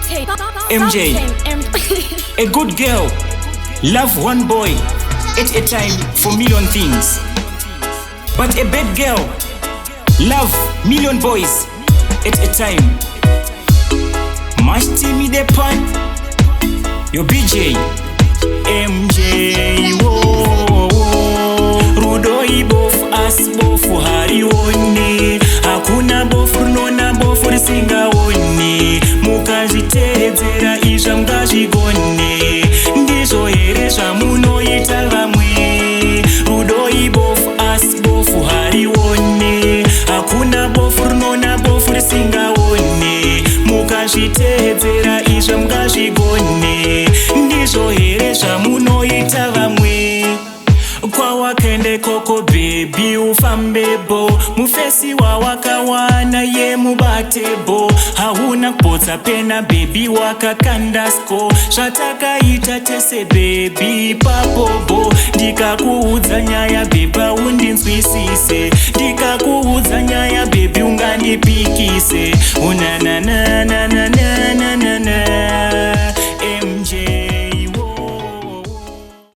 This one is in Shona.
MJ, a good girl, love one boy at a time for million things. But a bad girl, love million boys at a time. Must me the pan, your BJ, MJ, whoa, rudo ibofu bofu hariwoni. Hakuna bofu nona bofu risingawoni. Mukazviteedzera izva mungazvigone. Ndizvo here zvamunoita vamwe. Rudo ibofu bofu hariwoni. Hakuna bofu nona bofu risingawoni. Mukazviteedzera izva mungazvigone. Ndizvo here zvamunoita vamwe. Kwawakaende koko baby ufambebo. Mufesi wawakawana ye mubatebo. Hauna kubotsa pena baby wakakandasko. Zvatakaita tese baby papobo. Ndikakuudza nyaya baby undinzwisise. Ndikakuudza nyaya baby ungandipikise. Unanananana